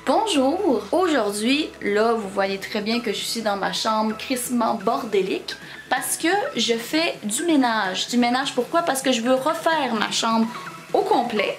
Bonjour! Aujourd'hui, là, vous voyez très bien que je suis dans ma chambre crissement bordélique parce que je fais du ménage. Du ménage pourquoi? Parce que je veux refaire ma chambre au complet.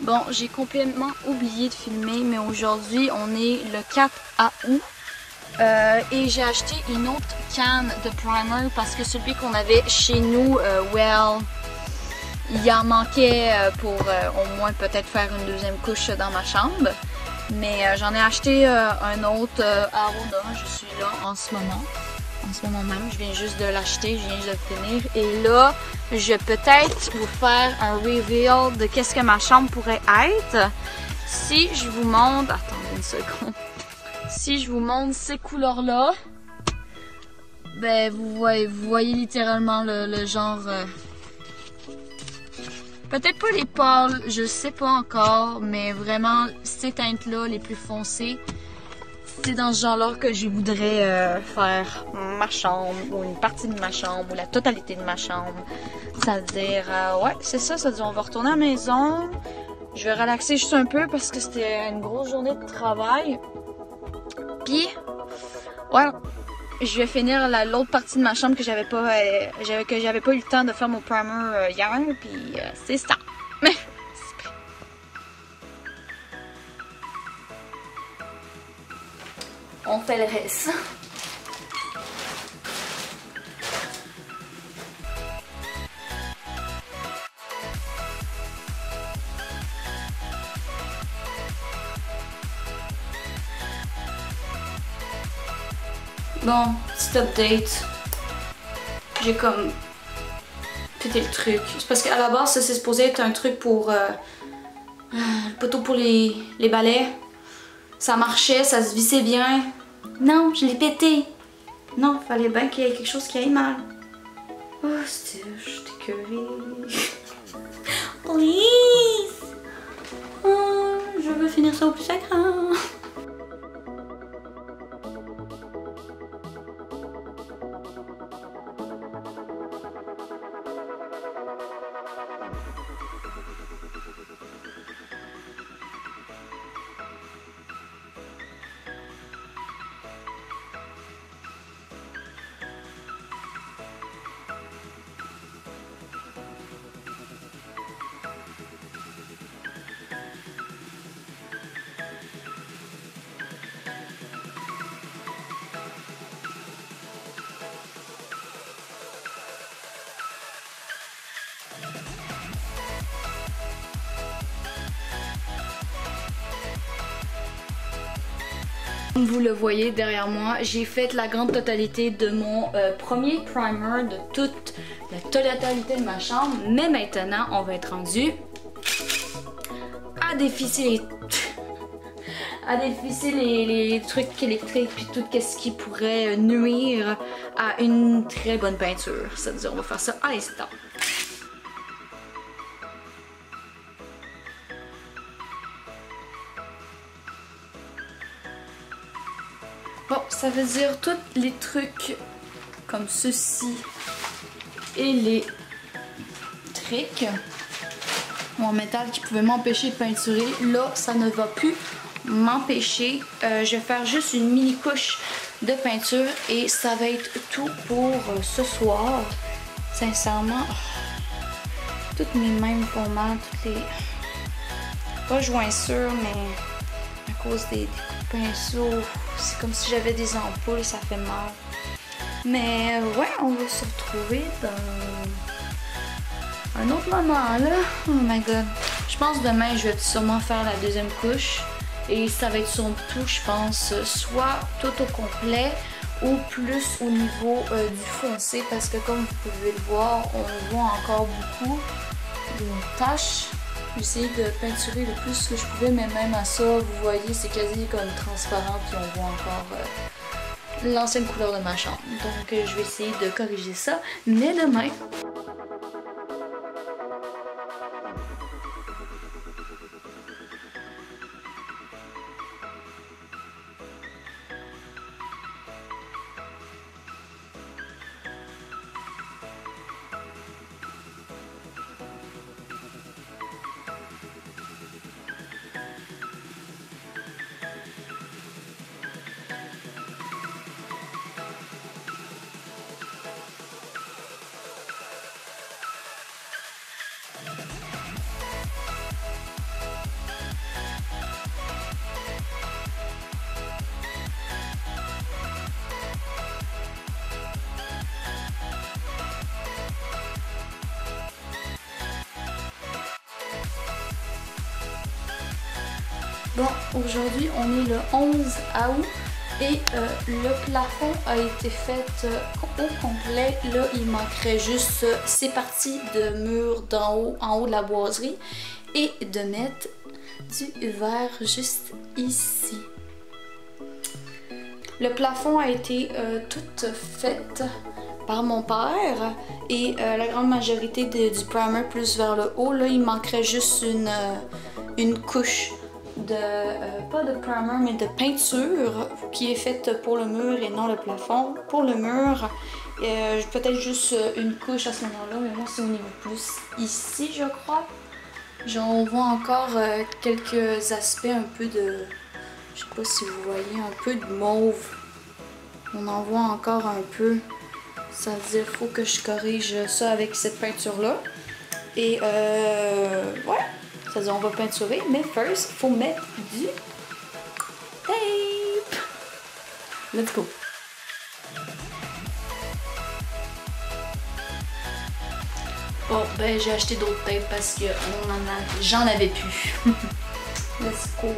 Bon, j'ai complètement oublié de filmer, mais aujourd'hui, on est le 4 août. Et j'ai acheté une autre canne de primer parce que celui qu'on avait chez nous, il en manquait pour au moins peut-être faire une deuxième couche dans ma chambre. Mais j'en ai acheté un autre à Rona, je suis là en ce moment. En ce moment même, je viens juste de l'acheter, je viens juste de le finir. Et là, je vais peut-être vous faire un reveal de qu'est-ce que ma chambre pourrait être. Si je vous montre... Attendez une seconde. Si je vous montre ces couleurs-là, ben vous voyez littéralement le genre... Peut-être pas les pâles, je sais pas encore, mais vraiment ces teintes-là, les plus foncées, c'est dans ce genre-là que je voudrais faire ma chambre, ou une partie de ma chambre, ou la totalité de ma chambre. C'est-à-dire, ouais, c'est ça, ça dit on va retourner à la maison, je vais relaxer juste un peu parce que c'était une grosse journée de travail. Puis, ouais, je vais finir l'autre partie de ma chambre que j'avais pas eu le temps de faire mon primer hier, puis c'est ça. On fait le reste. Bon, petit update. J'ai comme pété le truc. C'est parce qu'à la base, ça c'est supposé être un truc pour le poteau pour les balais. Ça marchait, ça se vissait bien. Non, je l'ai pété. Non, fallait bien qu'il y ait quelque chose qui aille mal. Oh, j'étais écœurée. Please! Oh, je veux finir ça au plus sacrant. Comme vous le voyez derrière moi, j'ai fait la grande totalité de mon premier primer de toute la totalité de ma chambre. Mais maintenant, on va être rendu à dévisser les trucs électriques puis tout ce qui pourrait nuire à une très bonne peinture. C'est-à-dire, on va faire ça à l'instant. Bon, ça veut dire tous les trucs comme ceci électriques ou en métal qui pouvaient m'empêcher de peinturer. Là, ça ne va plus m'empêcher. Je vais faire juste une mini couche de peinture et ça va être tout pour ce soir. Sincèrement, toutes mes mains me font mal, toutes les... pas joinçures, mais à cause des coups de pinceau. C'est comme si j'avais des ampoules, ça fait mal. Mais ouais, on va se retrouver dans un autre moment là. Oh my god. Je pense demain, je vais sûrement faire la deuxième couche. Et ça va être surtout, je pense, soit tout au complet ou plus au niveau du foncé. Parce que comme vous pouvez le voir, on voit encore beaucoup de taches. J'ai essayé de peinturer le plus que je pouvais, mais même à ça, vous voyez, c'est quasi comme transparent, puis on voit encore l'ancienne couleur de ma chambre. Donc je vais essayer de corriger ça, mais demain. Bon, aujourd'hui on est le 11 août et le plafond a été fait au complet. Là, il manquerait juste ces parties de mur d'en haut, en haut de la boiserie et de mettre du verre juste ici. Le plafond a été tout fait par mon père et la grande majorité du primer plus vers le haut, là, il manquerait juste une couche de, pas de primer, mais de peinture qui est faite pour le mur et non le plafond. Pour le mur, peut-être juste une couche à ce moment-là, mais moi c'est au niveau plus ici, je crois. Genre, on voit encore quelques aspects un peu de, je sais pas si vous voyez, un peu de mauve. On en voit encore un peu. Ça veut dire qu'il faut que je corrige ça avec cette peinture-là. Et ouais. C'est-à-dire on va peinturer, mais first, il faut mettre du tape. Let's go. Bon, ben j'ai acheté d'autres tapes parce que j'en avais plus. Let's go.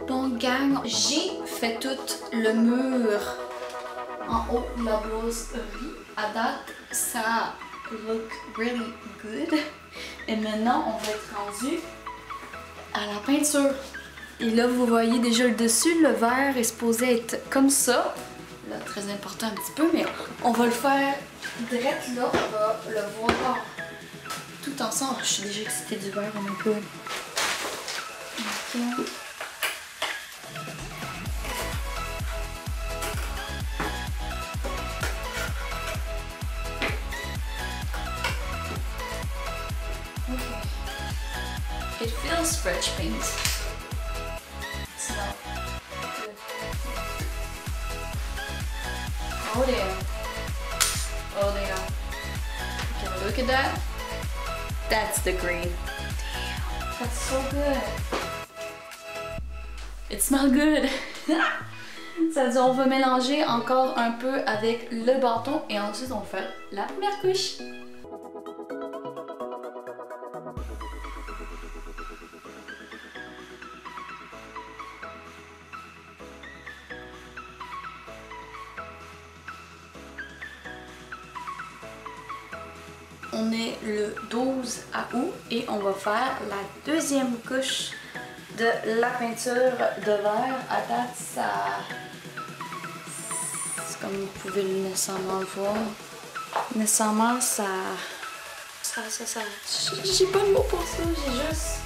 Bon gang, j'ai fait tout le mur en haut de la boiserie. À date, ça look really good. Et maintenant, on va être rendu à la peinture. Et là, vous voyez déjà le dessus, le verre est supposé être comme ça. Là, très important un petit peu, mais on va le faire direct là. On va le voir tout ensemble. Je suis déjà excitée du verre, on est peu. Okay. It feels fresh paint. Smell good. Oh damn. Oh damn. Can we look at that? That's the green. Damn, that's so good. It smells good. Ça veut dire on va mélanger encore un peu avec le bâton et ensuite on va faire la première couche. On est le 12 août et on va faire la deuxième couche de la peinture de verre. À date, ça... c'est comme vous pouvez nécessairement le voir. Nécessairement, ça... J'ai pas de mots pour ça, j'ai juste...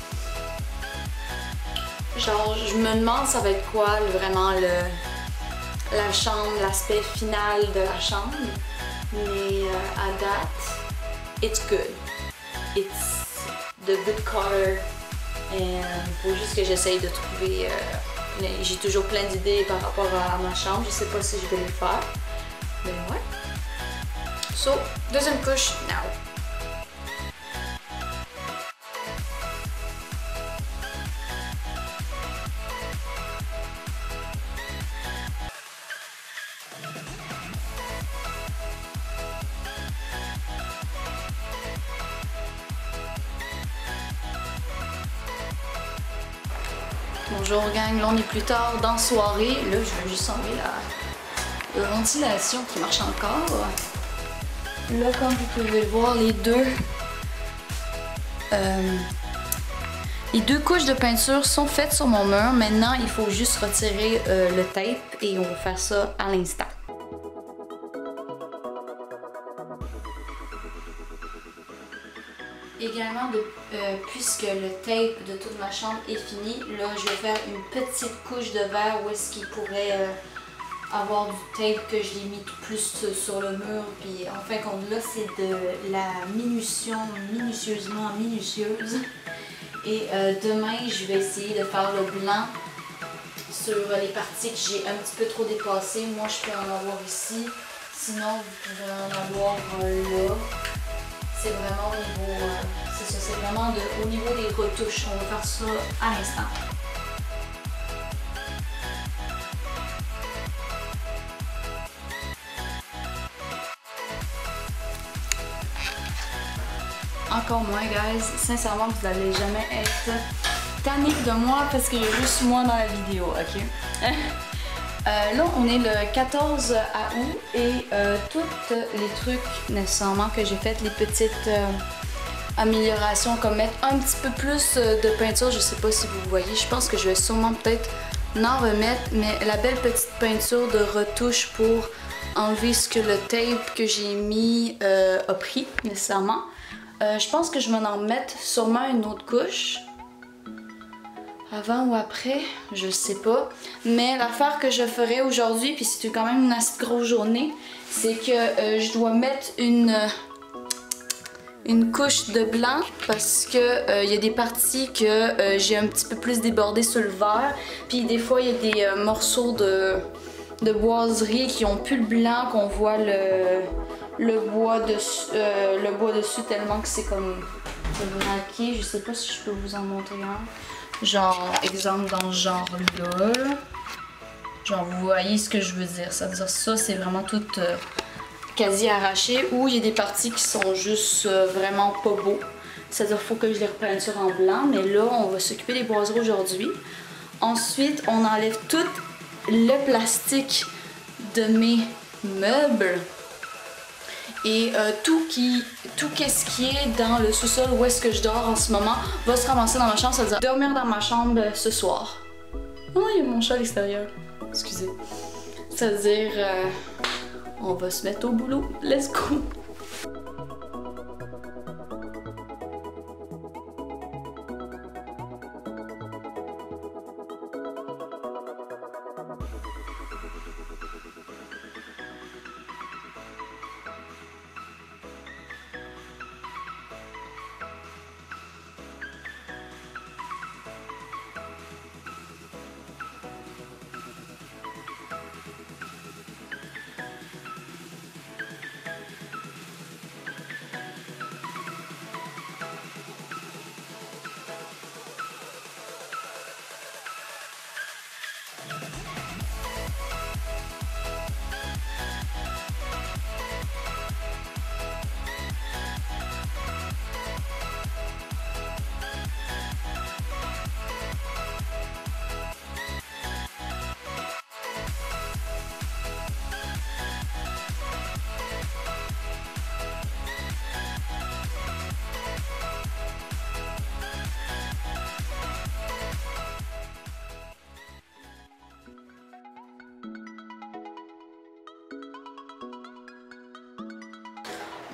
Genre, je me demande ça va être quoi vraiment la chambre, l'aspect final de la chambre. Mais à date... It's good. It's the good color. Et il faut juste que j'essaye de trouver... j'ai toujours plein d'idées par rapport à ma chambre. Je sais pas si je vais les faire. Mais ouais. So, deuxième couche, now. Bonjour gang, là on est plus tard dans la soirée. Là je veux juste enlever la ventilation qui marche encore. Là comme vous pouvez le voir, les deux couches de peinture sont faites sur mon mur. Maintenant il faut juste retirer le tape et on va faire ça à l'instant. également, puisque le tape de toute ma chambre est fini, là je vais faire une petite couche de verre où est-ce qu'il pourrait avoir du tape que je l'ai mis plus sur le mur. Puis en fin de compte là c'est de la minutieusement minutieuse. Et demain je vais essayer de faire le blanc sur les parties que j'ai un petit peu trop dépassées. Moi je peux en avoir ici, sinon vous pouvez en avoir là. C'est vraiment au niveau, c'est ça, c'est vraiment au niveau des retouches. On va faire ça à l'instant. Encore moins, guys. Sincèrement, vous n'allez jamais être tanné de moi parce qu'il y a juste moi dans la vidéo, ok? Là, on est le 14 août et tous les trucs nécessairement que j'ai fait, les petites améliorations, comme mettre un petit peu plus de peinture, je sais pas si vous voyez, je pense que je vais sûrement peut-être en remettre, mais la belle petite peinture de retouche pour enlever ce que le tape que j'ai mis a pris nécessairement. Je pense que je vais en mettre sûrement une autre couche. Avant ou après, je sais pas. Mais l'affaire que je ferai aujourd'hui, puis c'était quand même une assez grosse journée, c'est que je dois mettre une couche de blanc parce que y a des parties que j'ai un petit peu plus débordé sur le verre. Puis des fois, il y a des morceaux de boiserie qui ont plus le blanc, qu'on voit le bois dessus tellement que c'est comme braqué. Je sais pas si je peux vous en montrer un. Genre, exemple dans ce genre-là. Genre, vous voyez ce que je veux dire. Ça veut dire ça, c'est vraiment tout quasi arraché. Ou il y a des parties qui sont juste vraiment pas beaux. C'est-à-dire qu'il faut que je les repeinture en blanc. Mais là, on va s'occuper des boiseries aujourd'hui. Ensuite, on enlève tout le plastique de mes meubles. Et tout ce qui est dans le sous-sol où est-ce que je dors en ce moment va se ramasser dans ma chambre, c'est-à-dire dormir dans ma chambre ce soir. Oh, il y a mon chat à l'extérieur. Excusez. C'est-à-dire, on va se mettre au boulot. Let's go!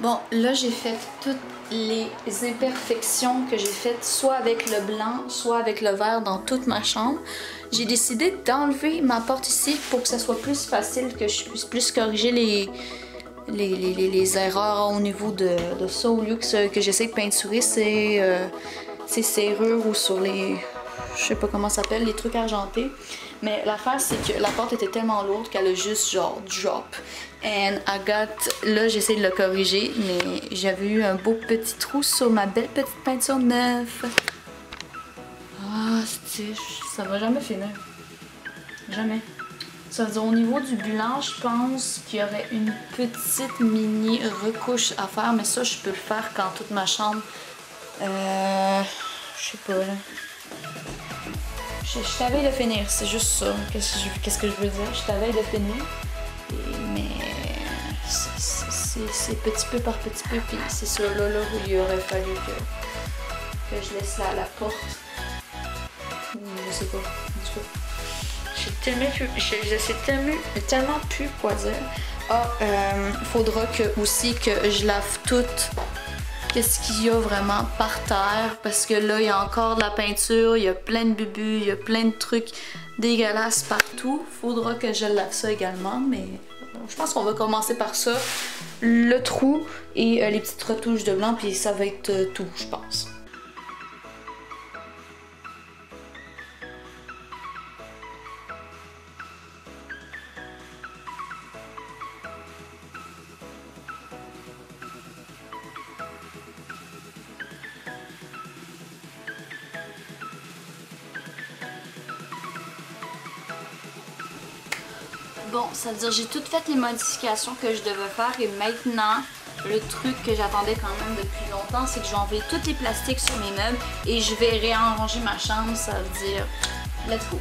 Bon, là j'ai fait toutes les imperfections que j'ai faites soit avec le blanc, soit avec le vert dans toute ma chambre. J'ai décidé d'enlever ma porte ici pour que ça soit plus facile, que je puisse plus corriger les erreurs au niveau de ça, au lieu que j'essaie de peinturer ces serrures ou sur les... je sais pas comment ça s'appelle, les trucs argentés. Mais l'affaire, c'est que la porte était tellement lourde qu'elle a juste genre drop. And I got... Là, j'essaie de le corriger, mais j'avais eu un beau petit trou sur ma belle petite peinture neuve. Ah, ça va jamais finir. Jamais. Ça veut dire au niveau du blanc, je pense qu'il y aurait une petite mini recouche à faire, mais ça, je peux le faire quand toute ma chambre... je sais pas, là. Je t'avais de finir, c'est juste ça. Qu'est-ce que je veux dire? Je t'avais de finir. Mais c'est petit peu par petit peu. Puis c'est ça là où il aurait fallu que je laisse la porte. Je sais pas. En tout cas, je sais tellement plus quoi dire. Ah, faudra aussi que je lave toute qu'est-ce qu'il y a vraiment par terre, parce que là, il y a encore de la peinture, il y a plein de bubus, il y a plein de trucs dégueulasses partout. Faudra que je lave ça également, mais je pense qu'on va commencer par ça. Le trou et les petites retouches de blanc, puis ça va être tout, je pense. Bon, ça veut dire j'ai toutes fait les modifications que je devais faire et maintenant, le truc que j'attendais quand même depuis longtemps, c'est que je vais enlever tous les plastiques sur mes meubles et je vais réarranger ma chambre, ça veut dire let's go!